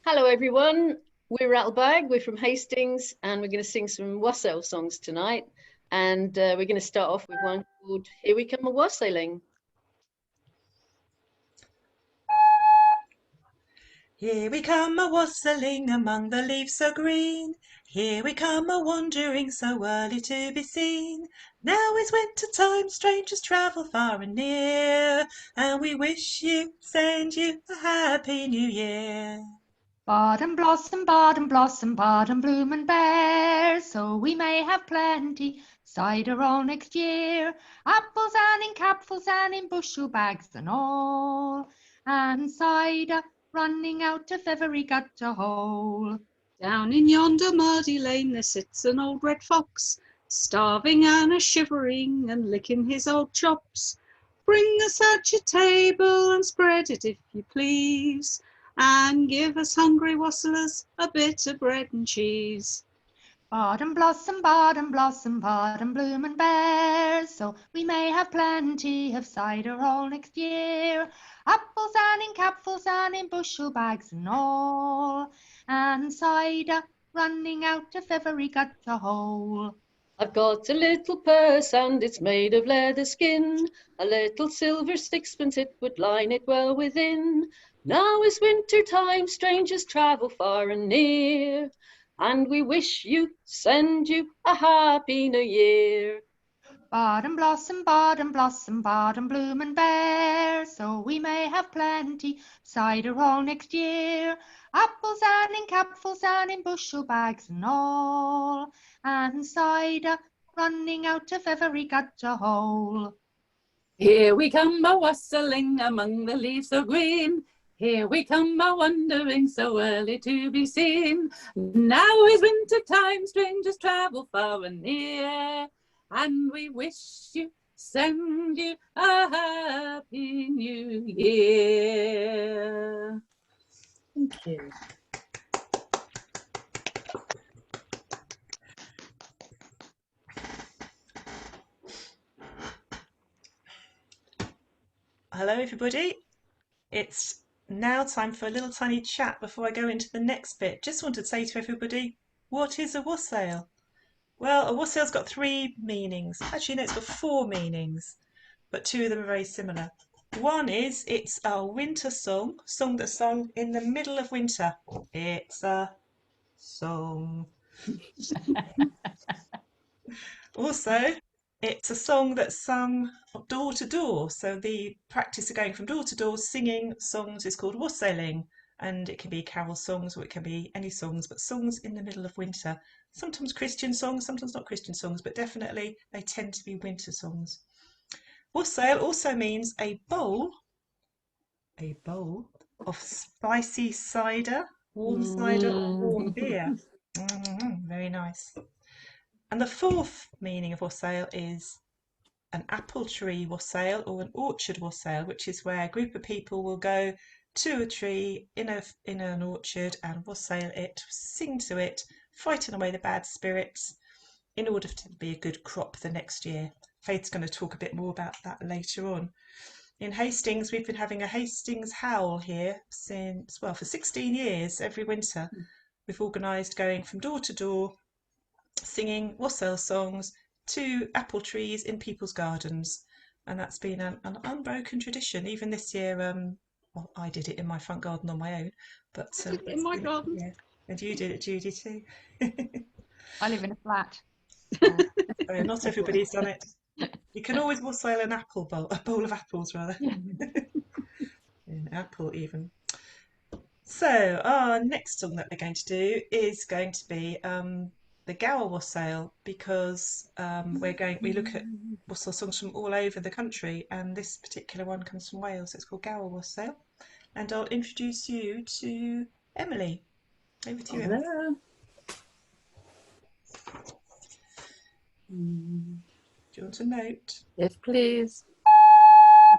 Hello everyone, we're Rattlebag, we're from Hastings and we're going to sing some wassail songs tonight, and we're going to start off with one called Here We Come A-Wassailing. Here we come a-wassailing among the leaves so green. Here we come a-wandering so early to be seen. Now is winter time, strangers travel far and near, and we wish you, send you a happy new year. Bud and blossom, bud and blossom, bud and bloom and bear, so we may have plenty cider all next year. Apples and in capfuls and in bushel bags and all, and cider running out of every gutter hole. Down in yonder muddy lane there sits an old red fox, starving and a-shivering and licking his old chops. Bring us at your table and spread it if you please, and give us hungry wassailers a bit of bread and cheese. Bud and blossom, bud and blossom, bud and bloom and bear, so we may have plenty of cider all next year. Apples and in capfuls and in bushel bags and all, and cider running out of every gutter hole. I've got a little purse and it's made of leather skin, a little silver sixpence it would line it well within. Now is winter time, strangers travel far and near, and we wish you, send you a happy new year. Bud and blossom, bud and blossom, bud and bloom and bear, so we may have plenty cider all next year. Apples and in capfuls and in bushel bags and all, and cider running out of every gutter hole. Here we come a-wassailing among the leaves so green. Here we come a-wandering so early to be seen. Now is winter time, strangers travel far and near, and we wish you, send you a happy new year. Thank you. Hello everybody, it's now time for a little tiny chat before I go into the next bit. Just wanted to say to everybody, what is a wassail? Well, a wassail's got three meanings. Actually, no, it's got four meanings, but two of them are very similar. One is it's a winter song that's sung in the middle of winter. It's a song. Also, it's a song that's sung door to door. So the practice of going from door to door singing songs is called wassailing. And it can be carol songs or it can be any songs, but songs in the middle of winter. Sometimes Christian songs, sometimes not Christian songs, but definitely they tend to be winter songs. Wassail also means a bowl of spicy cider, warm cider or warm beer. Very nice. And the fourth meaning of wassail is an apple tree wassail or an orchard wassail, which is where a group of people will go to a tree in an orchard and wassail it, sing to it, frighten away the bad spirits in order to be a good crop the next year. Faith's going to talk a bit more about that later on. In Hastings, we've been having a Hastings Howl here since, well, for 16 years, every winter. We've organised going from door to door, singing wassail songs to apple trees in people's gardens, and that's been an unbroken tradition. Even this year, well, I did it in my front garden on my own, but In my garden. yeah, and you did it, Judy, too. I live in a flat. Oh, not everybody's done it. You can always wassail a bowl of apples rather. An apple even. So our next song that we're going to do is going to be the Gower Wassail, because we look at wassail songs from all over the country, and this particular one comes from Wales. It's called Gower Wassail, and I'll introduce you to Emily. Over to you, Emily. Do you want a note? Yes, please.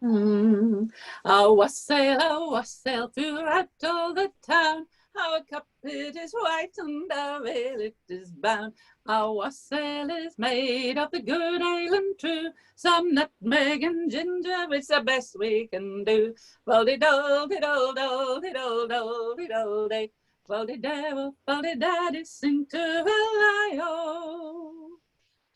A wassail throughout all the town. Our cup it is white and our ale it is bound. Our wassail is made of the good ale and true. Some nutmeg and ginger, it's the best we can do. Well-de-dol-de-dol-dol-de-dol-dol-de-dol-de. Fo-de-da-wo, fo-de-da-dee, sing to-a-lie-o.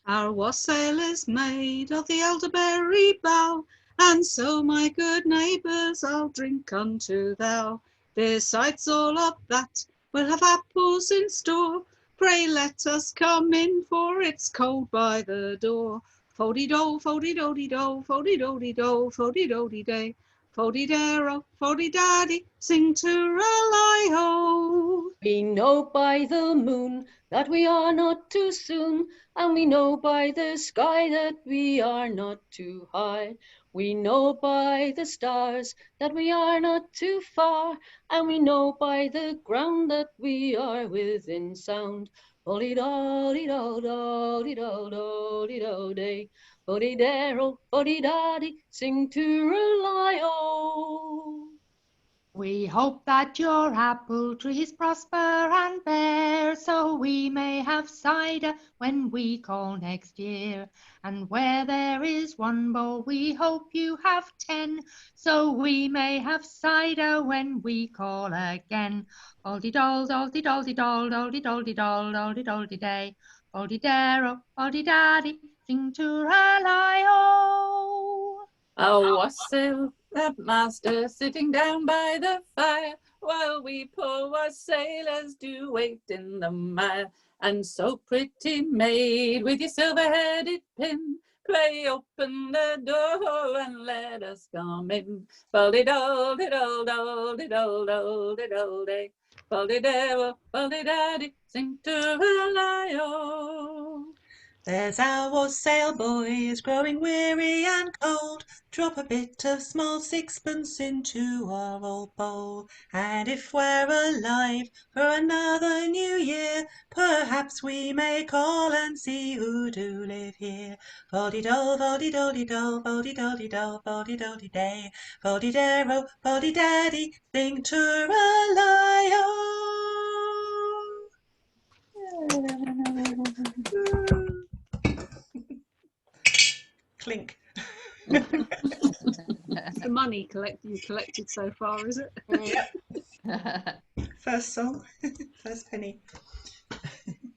Our wassail is made of the elderberry bough, and so, my good neighbours, I'll drink unto thou. Besides all of that, we'll have apples in store. Pray let us come in, for it's cold by the door. Fo-de-do, fo-de-do-de-do, fo-de-do-de-do, fo-de-do-de-day. Fo-de-da-ro, fo-de-da-dee, sing to-a-lie-ho. We know by the moon that we are not too soon, and we know by the sky that we are not too high. We know by the stars that we are not too far, and we know by the ground that we are within sound. Bo-de-da-dee-do-do-dee-do-do-dee-do-day. Bo-de-da-ro, bo-de-da-dee, sing to-a-lie-o. We hope that your apple trees prosper and bear, so we may have cider when we call next year. And where there is one bowl, we hope you have 10, so we may have cider when we call again. Dol-de-dol, dol-de-dol-de-dol, dol-de-dol-de-dol, dol-de-dol-de-day. Bo-de-da-ro, bo-de-da-dee, sing to-a-lie-o. A wassail, that master, sitting down by the fire, while we poor wassailers do wait in the mire. And so, pretty maid, with your silver-headed pin, pray open the door and let us come in. Fo-de-dol-de-dol-dol-de-dol-dol-de-dol-day. Fo-de-da-wo, fo-de-da-dee, sing to-a-lie-o. There's our wassail boys growing weary and cold. Drop a bit of small sixpence into our old bowl. And if we're alive for another new year, perhaps we may call and see who do live here. Fo-de-dol, fo-de-dol-de-dol, fo-de-dol-de-dol, fo-de-dol-de-day. Fo-de-da-ro, fo-de-da-dee, sing to-a-lie-o. Clink. It's the money you collected so far, is it? Yep. First song, first penny.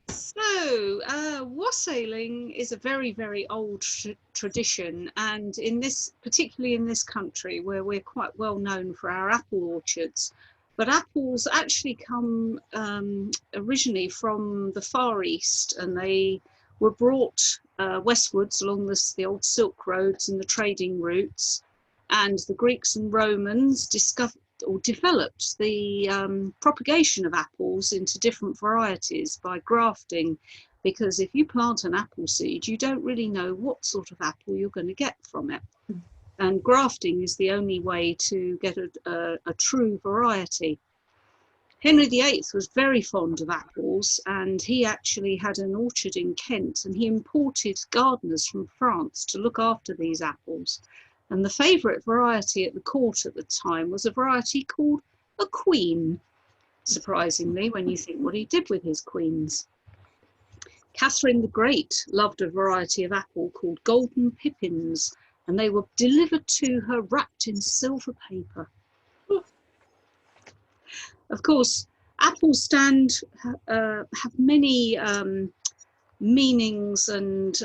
So, wassailing is a very, very old tradition, and particularly in this country, where we're quite well known for our apple orchards. But apples actually come originally from the Far East, and they were brought westwards along the old Silk Roads and the trading routes. And the Greeks and Romans developed the propagation of apples into different varieties by grafting, because if you plant an apple seed, you don't really know what sort of apple you're going to get from it. And grafting is the only way to get a true variety. Henry VIII was very fond of apples, and he actually had an orchard in Kent, and he imported gardeners from France to look after these apples. And the favourite variety at the court at the time was a variety called a queen, surprisingly, when you think what he did with his queens. Catherine the Great loved a variety of apple called golden pippins, and they were delivered to her wrapped in silver paper. Of course, apples have many meanings and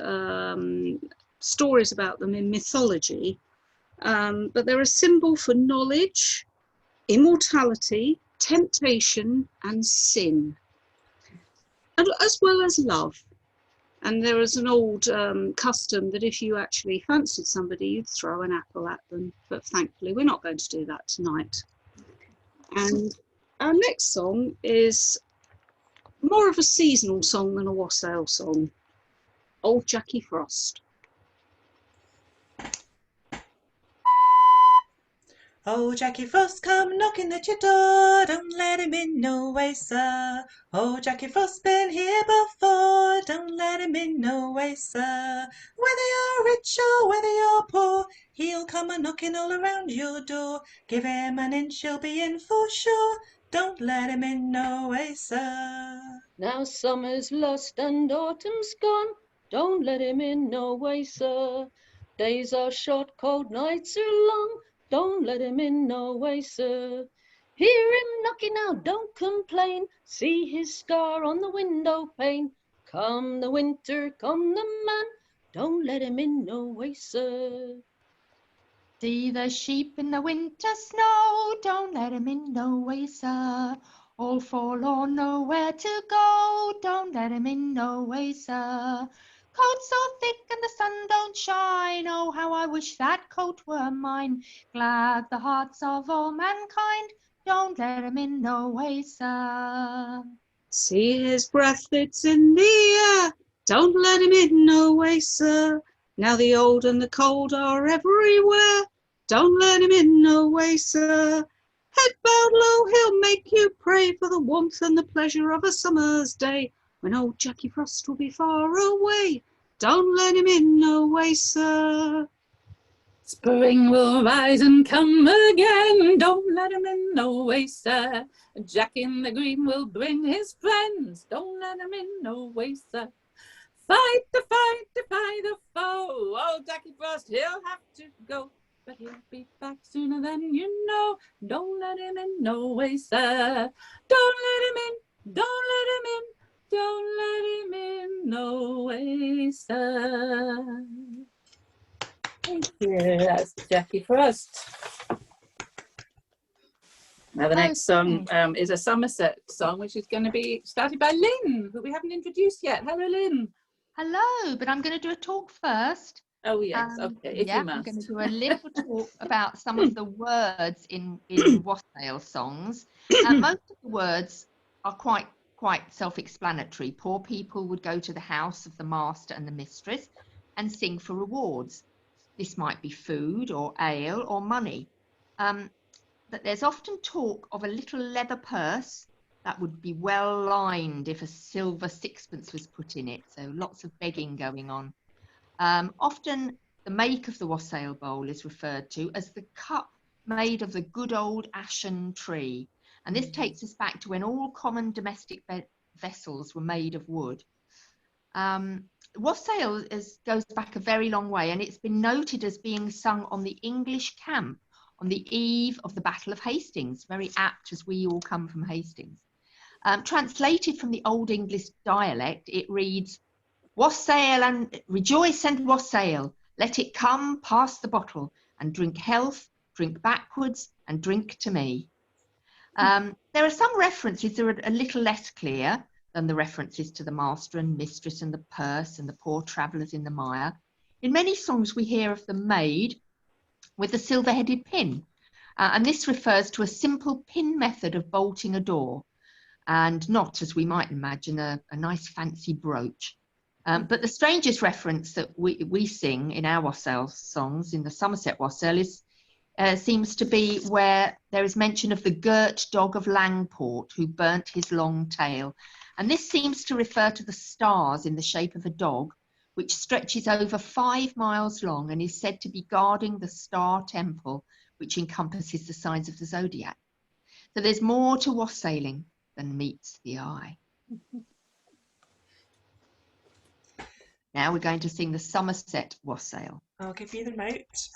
stories about them in mythology, but they're a symbol for knowledge, immortality, temptation, and sin, and as well as love. And there is an old custom that if you actually fancied somebody, you'd throw an apple at them. But thankfully, we're not going to do that tonight. And our next song is more of a seasonal song than a wassail song. Old Jackie Frost. Oh, Jackie Frost, come knocking at your door, don't let him in no way, sir. Oh, Jackie Frost been here before, don't let him in no way, sir. Whether you're rich or whether you're poor, he'll come a knocking all around your door. Give him an inch, he'll be in for sure, don't let him in no way, sir. Now summer's lost and autumn's gone, don't let him in no way, sir. Days are short, cold nights are long, don't let him in no way, sir. Hear him knocking now, don't complain. See his scar on the window pane. Come the winter, come the man. Don't let him in no way, sir. See the sheep in the winter snow, don't let 'em in no way, sir. All forlorn, nowhere to go, don't let 'em in no way, sir. Coat so thick and the sun don't shine, oh how I wish that coat were mine. Glad the hearts of all mankind, don't let 'em in no way, sir. See his breath that's in the air, don't let him in no way, sir. Now the old and the cold are everywhere, don't let him in no way, sir. Head bowed low, he'll make you pray for the warmth and the pleasure of a summer's day, when old Jacky Frost will be far away, don't let him in no way, sir. Spring will rise and come again, don't let him in no way, sir. Jack in the green will bring his friends, don't let him in no way, sir. Fight, defy the foe, old Jacky Frost, he'll have to go, but he'll be back sooner than you know, don't let him in no way, sir. Don't let him in, don't let him in, don't let him in no way, sir. Thank you, that's Jacky Frost. Now the next song is a Somerset song, which is going to be started by Lynn, who we haven't introduced yet. Hello, Lynn. Hello, but I'm going to do a talk first. Oh yes, okay, if you must. I'm going to do a little talk about some of the words in wassail songs. Most of the words are quite self-explanatory. Poor people would go to the house of the master and the mistress and sing for rewards. This might be food or ale or money. But there's often talk of a little leather purse that would be well lined if a silver sixpence was put in it. So lots of begging going on. Often the make of the wassail bowl is referred to as the cup made of the good old ashen tree. And this takes us back to when all common domestic vessels were made of wood. Wassail goes back a very long way, and it's been noted as being sung on the English camp on the eve of the Battle of Hastings, very apt as we all come from Hastings. Translated from the Old English dialect, it reads, "Wassail and rejoice and wassail, let it come, pass the bottle, and drink health, drink backwards, and drink to me." There are some references that are a little less clear than the references to the master and mistress and the purse and the poor travellers in the mire. In many songs we hear of the maid with the silver-headed pin, and this refers to a simple pin method of bolting a door, and not, as we might imagine, a nice fancy brooch. But the strangest reference that we sing in our wassail songs, in the Somerset Wassail, seems to be where there is mention of the girt dog of Langport who burnt his long tail. And this seems to refer to the stars in the shape of a dog, which stretches over 5 miles long and is said to be guarding the star temple, which encompasses the signs of the zodiac. So there's more to wassailing than meets the eye. Now we're going to sing the Somerset Wassail. I'll give you the note.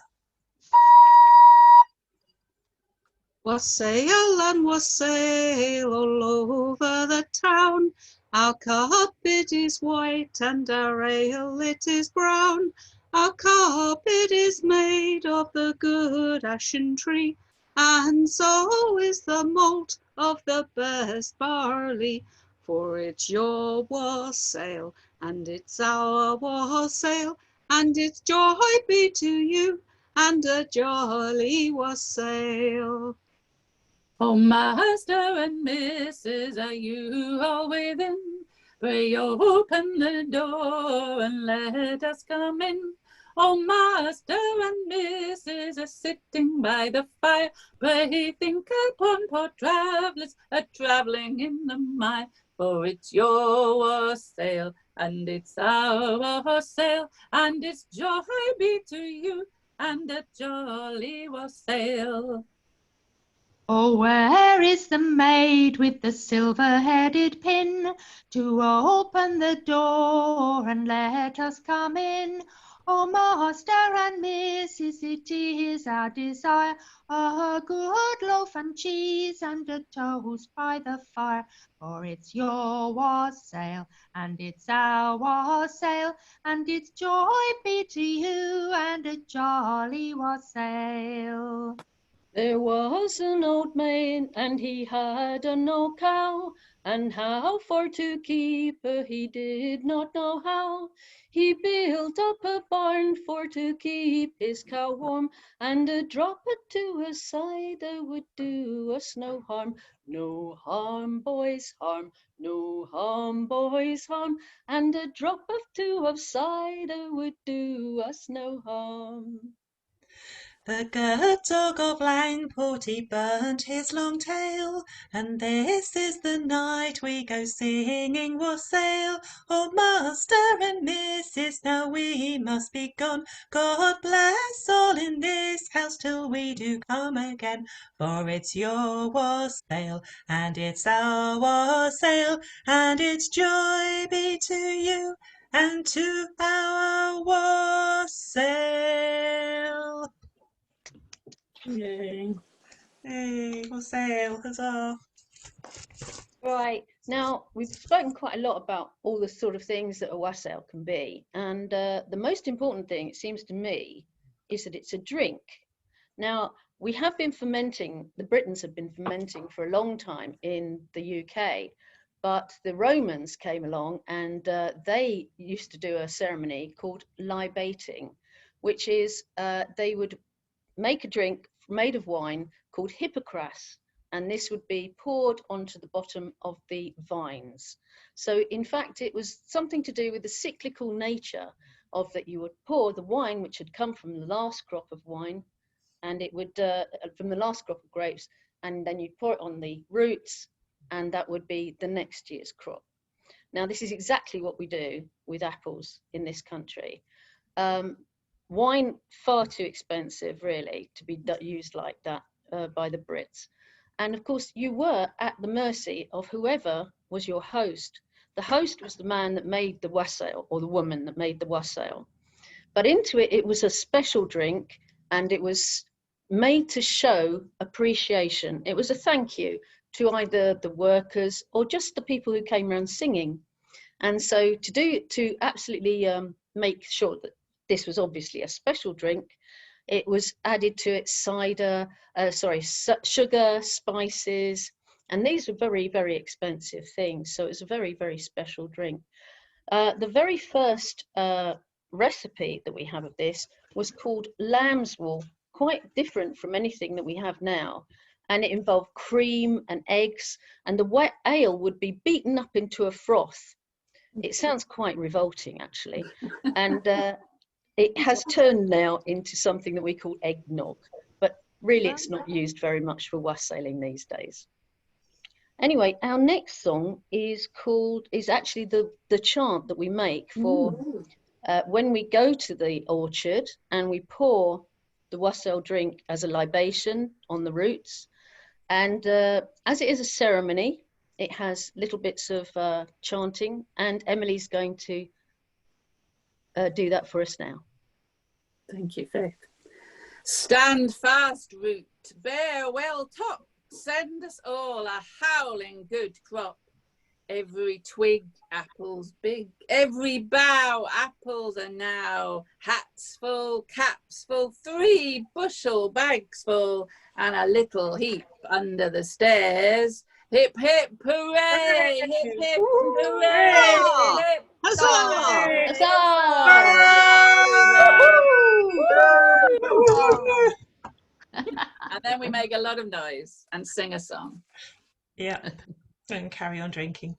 Wassail and wassail all over the town. Our cup it is white and our ale it is brown. Our cup it is made of the good ashen tree, and so is the malt of the best barley. For it's your wassail and it's our wassail, and it's joy be to you and a jolly wassail. Oh, master and missus, are you all within? Pray open the door and let us come in. Oh, master and missus are sitting by the fire. Pray think upon poor travellers a-travelling in the mire. For it's your wassail and it's our wassail, and it's joy be to you and a jolly wassail. Oh, where is the maid with the silver-headed pin to open the door and let us come in? Oh, master and missus, it is our desire, a good loaf and cheese and a toast by the fire. For it's your wassail and it's our wassail, and it's joy be to you and a jolly wassail. There was an old man, and he had an old cow, and how for to keep her he did not know how. He built up a barn for to keep his cow warm, and a drop or two a cider would do us no harm. No harm, boys, harm, no harm, boys, harm, and a drop or two of cider would do us no harm. The good dog of Langport, he burnt his long tail, and this is the night we go singing wassail. Oh, master and missus, now we must be gone. God bless all in this house till we do come again. For it's your wassail, and it's our wassail, and it's joy be to you and to our wassail. Yay. Hey, wassail, huzzah. Right, now we've spoken quite a lot about all the sort of things that a wassail can be, and the most important thing, it seems to me, is that it's a drink. Now, we have been fermenting, the Britons have been fermenting for a long time in the UK, but the Romans came along and they used to do a ceremony called libating, which is they would make a drink made of wine called hippocras, and this would be poured onto the bottom of the vines. So in fact, it was something to do with the cyclical nature of that. You would pour the wine which had come from the last crop of wine, and it would from the last crop of grapes, and then you'd pour it on the roots, and that would be the next year's crop. Now, this is exactly what we do with apples in this country. Wine, far too expensive, really, to be used like that by the Brits. And of course, you were at the mercy of whoever was your host. The host was the man that made the wassail, or the woman that made the wassail. But into it, it was a special drink, and it was made to show appreciation. It was a thank you to either the workers or just the people who came around singing. And so to absolutely make sure that this was obviously a special drink, it was added to it cider, sugar, spices, and these were very, very expensive things. So it was a very, very special drink. The very first recipe that we have of this was called lamb's wool, quite different from anything that we have now. And it involved cream and eggs, and the wet ale would be beaten up into a froth. It sounds quite revolting, actually. And it has turned now into something that we call eggnog, but really it's not used very much for wassailing these days. Anyway, our next song is actually the chant that we make for when we go to the orchard and we pour the wassail drink as a libation on the roots. And as it is a ceremony, it has little bits of chanting, and Emily's going to do that for us now. Thank you, Faith. Stand fast, root, bear well top, send us all a howling good crop. Every twig, apples big, every bough, apples are now. Hats full, caps full, 3 bushel bags full, and a little heap under the stairs. Hip, hip, hooray! Hip, hip, hooray! Hip, Huzzah! And then we make a lot of noise and sing a song. Yeah, and carry on drinking.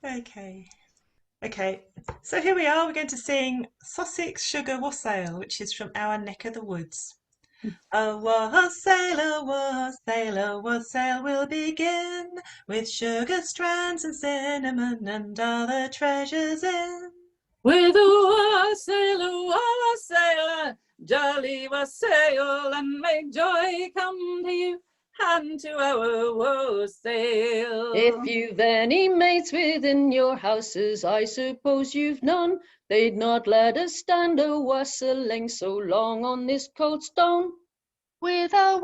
Okay, so here we are. We're going to sing Sussex Sugar Wassail, which is from our neck of the woods. A wassail will begin with sugar strands and cinnamon and other treasures in. With a wassail, jolly wassail, and may joy come to you and to our wassail. If you've any mates within your houses, I suppose you've none, they'd not let us stand a wassailing so long on this cold stone. With a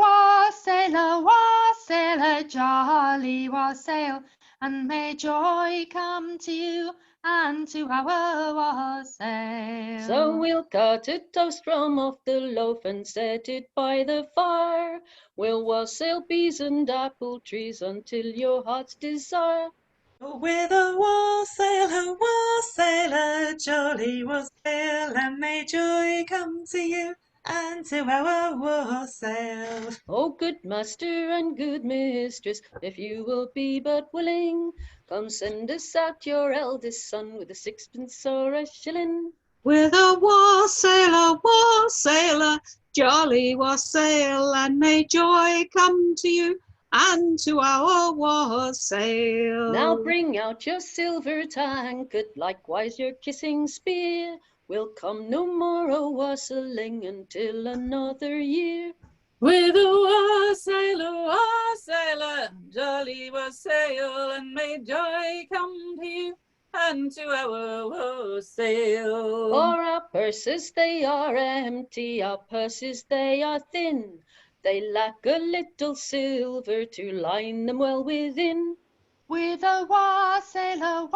jolly wassail, and may joy come to you and to our wassail. So we'll cut a toast from off the loaf and set it by the fire. We'll wassail peas and apple trees until your heart's desire. With a jolly wassail, and may joy come to you and to our wassail. Oh, good master and good mistress, if you will be but willing, come send us out your eldest son with a sixpence or a shilling. With a wassailer, jolly wassail, and may joy come to you and to our wassail. Now bring out your silver tankard, likewise your kissing spear. We'll come no more a wassailing until another year. With a wassailer, jolly wassail, and may joy come to you and to our wassail. For our purses they are empty, our purses they are thin. They lack a little silver to line them well within. With a wassailer,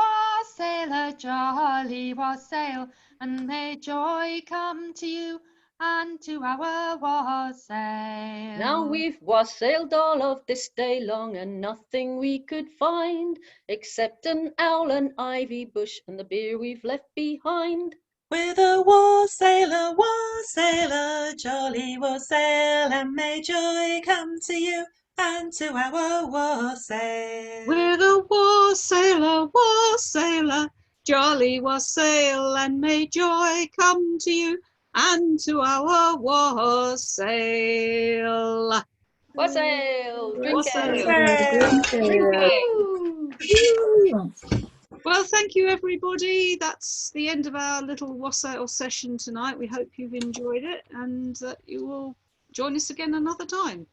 jolly wassail, and may joy come to you and to our wassail. Now we've wassailed all of this day long, and nothing we could find except an owl, an ivy bush, and the beer we've left behind. With a wassailer, jolly wassail, and may joy come to you and to our wassail. With a wassailer, jolly wassail, and may joy come to you and to our wassail. Wassail! Drink Wassail. it! Well, thank you, everybody. That's the end of our little wassail session tonight. We hope you've enjoyed it and that you will join us again another time.